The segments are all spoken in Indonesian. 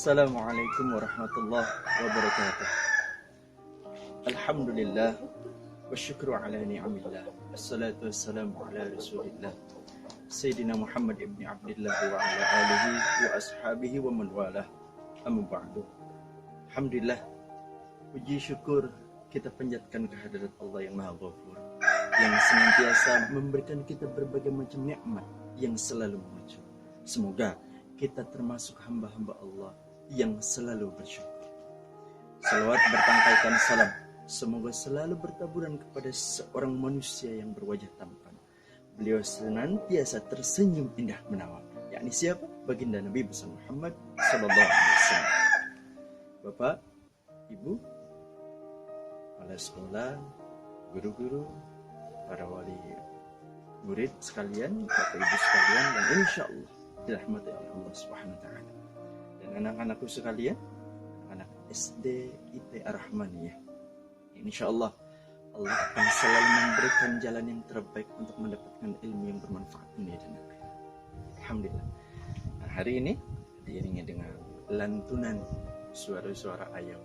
Assalamualaikum warahmatullahi wabarakatuh. Alhamdulillah wa syukru ala ni'amillah. Assalatu wassalamu ala rasulillah Sayyidina Muhammad ibn Abdullah wa ala alihi wa ashabihi wa man walah. Amma ba'du. Alhamdulillah, puji syukur kita panjatkan kehadirat Allah yang Maha Ghafur, yang senantiasa memberikan kita berbagai macam nikmat yang selalu muncul. Semoga kita termasuk hamba-hamba Allah yang selalu bersyukur. Salawat bertangkaikan salam semoga selalu bertaburan kepada seorang manusia yang berwajah tampan. Beliau senantiasa tersenyum indah menawan, yakni siapa? Baginda Nabi besar Muhammad sallallahu alaihi wasallam. Bapak, Ibu, kepala sekolah, guru-guru, para wali murid sekalian, Bapak Ibu sekalian, dan insya Allah dirahmati oleh Allah Subhanahu wa taala. Dan anak-anakku sekalian, anak SD IT Ar-Rahmaniyah. Insya Allah Allah akan selalu memberikan jalan yang terbaik untuk mendapatkan ilmu yang bermanfaat dunia dan akhirat. Alhamdulillah. Nah, hari ini diiringi dengan lantunan suara-suara ayam.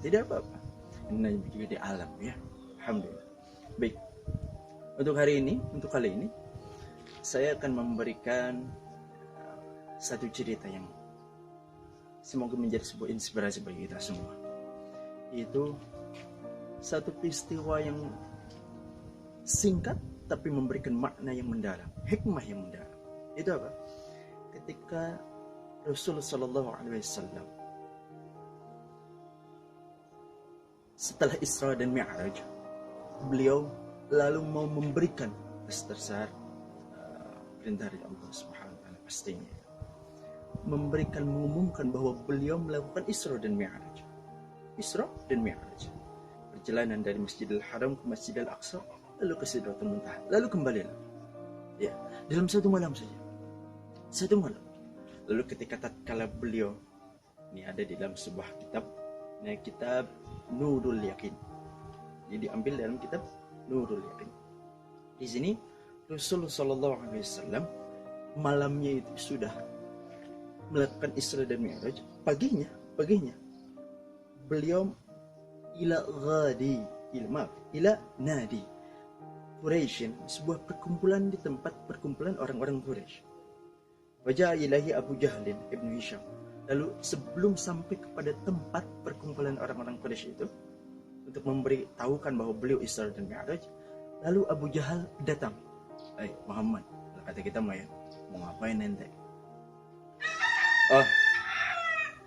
Tidak apa-apa. Ini juga di alam ya. Alhamdulillah. Baik. Untuk hari ini, untuk kali ini, saya akan memberikan satu cerita yang semoga menjadi sebuah inspirasi bagi kita semua. Itu satu peristiwa yang singkat tapi memberikan makna yang mendalam, hikmah yang mendalam. Itu apa? Ketika Rasulullah Shallallahu Alaihi Wasallam setelah Isra dan Mi'raj, beliau lalu mau memberikan besar perintah dari Allah Subhanahu wa taala, pastinya mengumumkan bahwa beliau melakukan Isra dan Mi'raj. Isra dan Mi'raj, perjalanan dari Masjidil Haram ke Masjidil Aqsa, lalu ke Sidratul Muntaha, lalu kembali lagi. Ya, dalam satu malam saja. Satu malam. Lalu ketika tatkala beliau ini ada di dalam sebuah kitab, nah kitab Nurul Yakin. Jadi diambil dalam kitab Nurul Yakin. Di sini Rasulullah Shallallahu Alaihi Wasallam malamnya itu sudah melakukan Isra dan Mi'raj. Paginya beliau ila nadi Quraisy, sebuah perkumpulan di tempat perkumpulan orang-orang Quraisy. Wajah ilahi Abu Jahlin ibnu Hisham. Lalu sebelum sampai kepada tempat perkumpulan orang-orang Quraisy itu untuk memberitahukan bahwa beliau Isra dan Mi'raj, lalu Abu Jahal datang. Muhammad, kata kita mah ya, mau ngapain ente? Oh,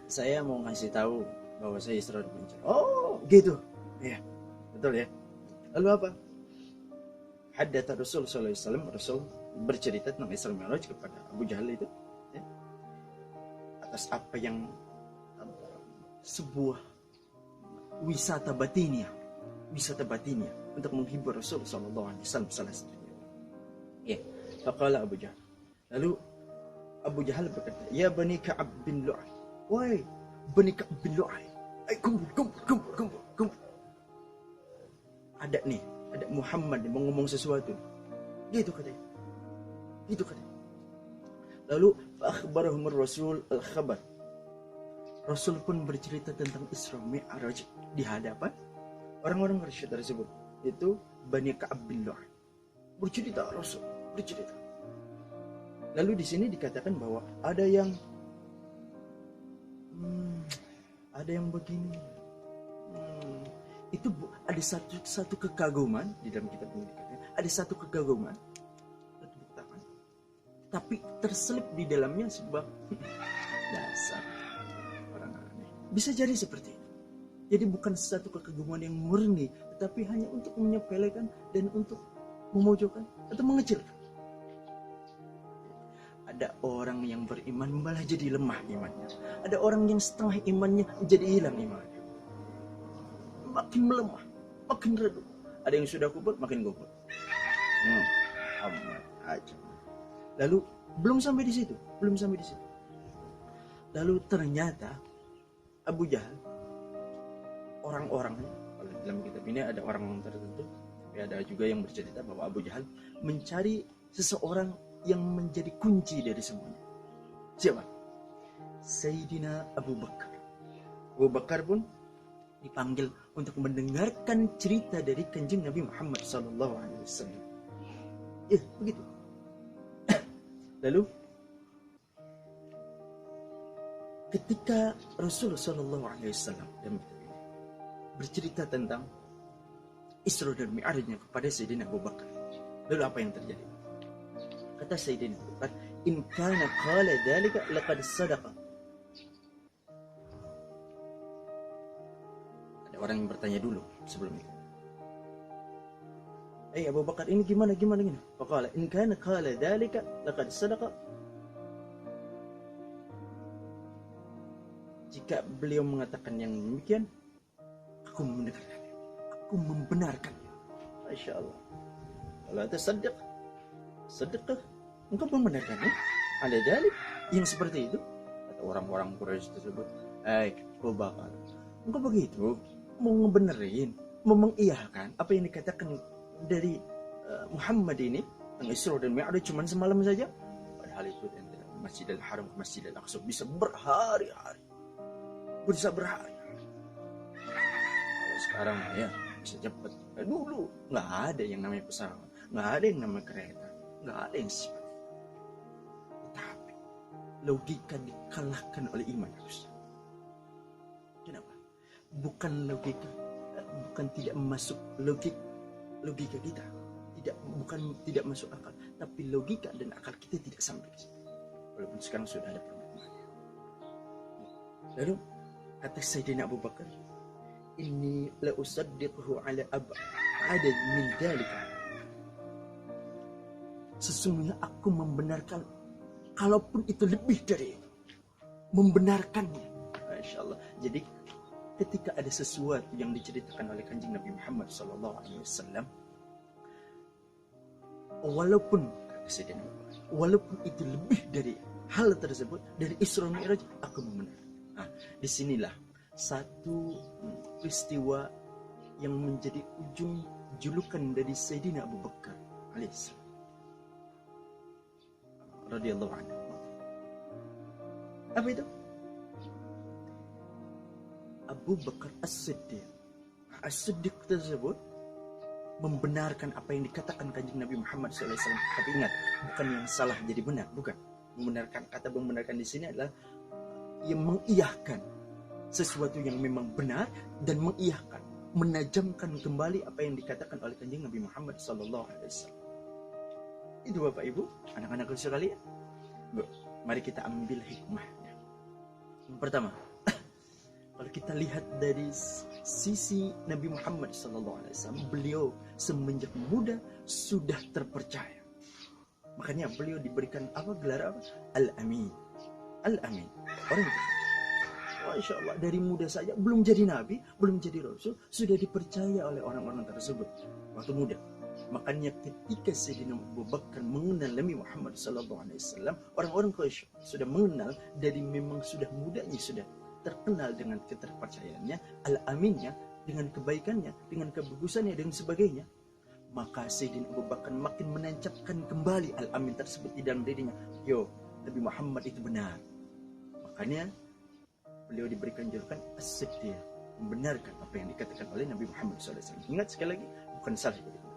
saya mau ngasih tahu bahwa saya Isra dan Mi'raj. Oh, gitu. Ya, betul ya. Lalu apa? Haddatha Rasul sallallahu alaihi wasallam, Rasul bercerita tentang Isra dan Mi'raj kepada Abu Jahal itu, ya, atas apa yang sebuah wisata batiniah untuk menghibur Rasul sallallahu alaihi wasallam salah satunya. Ya, faqala Abu Jahal. Lalu Abu Jahal berkata, "Ya Bani Ka'ab bin Lu'ay." Wahai Bani Ka'ab bin Lu'ay. Kumpul. Ada Muhammad yang mau ngomong sesuatu. Gitu katanya. Lalu akhbarahum Rasul al-khabar. Rasul pun bercerita tentang Isra Mi'raj di hadapan orang-orang Quraisy tersebut. Itu Bani Ka'ab bin Lu'ay. Bercerita. Lalu di sini dikatakan bahwa ada yang begini. Itu ada satu kekaguman di dalam kitab ini dikatakan. Ada satu kekaguman, tapi terselip di dalamnya sebuah dasar orang aneh. Bisa jadi seperti itu. Jadi bukan satu kekaguman yang murni, tetapi hanya untuk menyepelekan dan untuk memojokkan atau mengecilkan. Ada orang yang beriman malah jadi lemah imannya. Ada orang yang setengah imannya jadi hilang imannya. Makin melemah, makin redup. Ada yang sudah kubur, makin kubur. Amat aja. Lalu belum sampai di situ. Lalu ternyata Abu Jahal, orang-orangnya, kalau dalam kitab ini ada orang tertentu, tapi ada juga yang bercerita bahwa Abu Jahal mencari seseorang yang menjadi kunci dari semuanya. Siapa? Sayyidina Abu Bakar. Abu Bakar pun dipanggil untuk mendengarkan cerita dari kanjeng Nabi Muhammad SAW. Ya, begitu. Lalu ketika Rasulullah SAW bercerita tentang Isra dan Mi'rajnya kepada Sayyidina Abu Bakar, lalu apa yang terjadi? Kata Sayyidina Abu Bakar, in kana qala dzalika laqad sadaqa. Ada orang yang bertanya dulu sebelum itu. Abu Bakar, ini gimana? Faqala in kana qala dzalika laqad sadaqa. Jika beliau mengatakan yang demikian, aku membenarkannya. Aku membenarkannya. Masya Allah. Kalau ada sedekah, engkau membenarkannya. Ada dalil yang seperti itu. Kata orang-orang Quraisy tersebut, Abu Bakar, engkau begitu mau ngebenerin, mau mengiyakan apa yang dikatakan dari Muhammad ini tentang Isra dan Mi'raj cuma semalam saja. Padahal itu dari Masjidil Haram ke Masjidil Aqsa bisa berhari-hari. Kalau sekarang ya bisa cepat. Dulu nggak ada yang namanya pesawat, nggak ada yang namanya kereta, nggak ada yang seperti itu. Tapi logika dikalahkan oleh iman harus. Kenapa? Bukan logika, bukan tidak masuk logika kita, bukan tidak masuk akal, tapi logika dan akal kita tidak sampai ke situ. Walaupun sekarang sudah ada perkembangannya. Lalu kata Sayyidina Abu Bakar, inni la usaddiquhu ala ab'ad min dalika. Sesungguhnya aku membenarkan, kalaupun itu lebih dari itu, membenarkannya. Masya Allah. Jadi ketika ada sesuatu yang diceritakan oleh kanjeng Nabi Muhammad SAW, walaupun itu lebih dari hal tersebut, dari Isra Mi'raj, aku membenarkan. Nah, disinilah satu peristiwa yang menjadi ujung julukan dari Sayyidina Abu Bakar alaihissalam radhiyallahu anhu. Apa itu? Abu Bakar As-Siddiq. As-Siddiq tersebut membenarkan apa yang dikatakan kanjeng Nabi Muhammad SAW. Tapi ingat, bukan yang salah jadi benar, bukan. Membenarkan di sini adalah yang mengiyahkan sesuatu yang memang benar dan mengiyahkan, menajamkan kembali apa yang dikatakan oleh kanjeng Nabi Muhammad SAW. Itu Bapak Ibu, anak-anak sekalian. Mari kita ambil hikmahnya. Yang pertama, kalau kita lihat dari sisi Nabi Muhammad SAW, beliau semenjak muda sudah terpercaya. Makanya beliau diberikan gelar apa? Al-Amin. Al-Amin, orang itu. Masya Allah, dari muda saja, belum jadi nabi, belum jadi rasul, sudah dipercaya oleh orang-orang tersebut waktu muda. Makanya ketika Sayyidina Abu Bakar mengenal Nabi Muhammad SAW, orang-orang Quraisy sudah mengenal dari memang sudah mudanya, sudah terkenal dengan keterpercayaannya, al-aminnya, dengan kebaikannya, dengan kebagusannya, dan sebagainya. Maka Sayyidina Abu Bakar makin menancapkan kembali al-amin tersebut di dalam dirinya. Nabi Muhammad itu benar. Makanya beliau diberikan julukan As-Siddiq, membenarkan apa yang dikatakan oleh Nabi Muhammad SAW. Ingat sekali lagi, bukan salah jadi benar.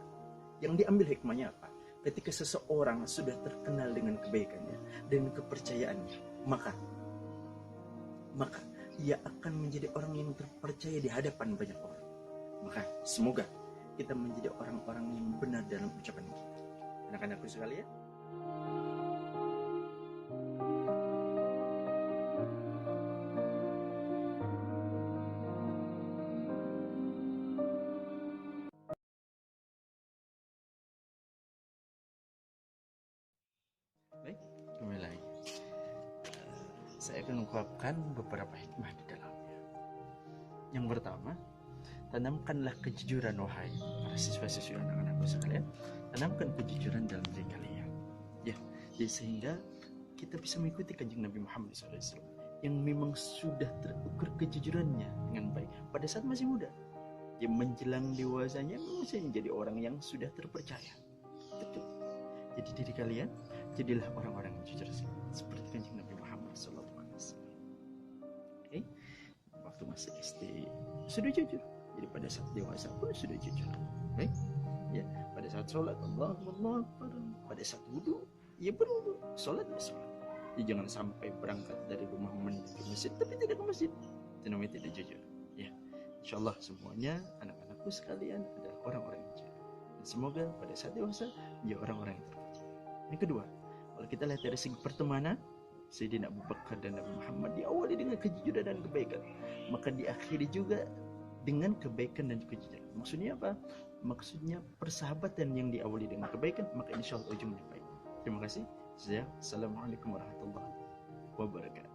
Yang diambil hikmahnya apa? Ketika seseorang sudah terkenal dengan kebaikannya dan kepercayaannya, maka ia akan menjadi orang yang terpercaya di hadapan banyak orang. Maka semoga kita menjadi orang-orang yang benar dalam ucapan kita. Anak-anakku sekalian, baik, kembali lagi. Saya akan mengungkapkan beberapa hikmah di dalamnya. Yang pertama, tanamkanlah kejujuran wahai para siswa-siswi anak-anakku sekalian. Tanamkan kejujuran dalam diri kalian. Ya, jadi sehingga kita bisa mengikuti kanjeng Nabi Muhammad SAW yang memang sudah terukur kejujurannya dengan baik pada saat masih muda. Dia menjelang dewasanya masih menjadi orang yang sudah terpercaya. Betul. Jadi diri kalian jadilah orang-orang yang jujur seperti kanjeng Nabi Muhammad SAW. waktu masih SD sudah jujur, jadi pada saat dewasa pun sudah jujur. Baik, ya, pada saat sholat Allahu Akbar, pada saat wudhu ya berwudhu, sholat ya sholat. Ya, jangan sampai berangkat dari rumah menuju ke masjid tapi tidak ke masjid, itu namanya tidak jujur. Ya, insyaallah semuanya anak-anakku sekalian adalah orang-orang yang jujur, dan semoga pada saat dewasa menjadi orang-orang yang terpuji. Yang kedua, kalau kita lihat dari segi pertemanan, Sayyidina Abu Bakar dan Nabi Muhammad diawali dengan kejujuran dan kebaikan, maka diakhiri juga dengan kebaikan dan kejujuran. Maksudnya apa? Maksudnya persahabatan yang diawali dengan kebaikan, maka insya Allah ujungnya baik. Terima kasih. Assalamualaikum warahmatullahi wabarakatuh.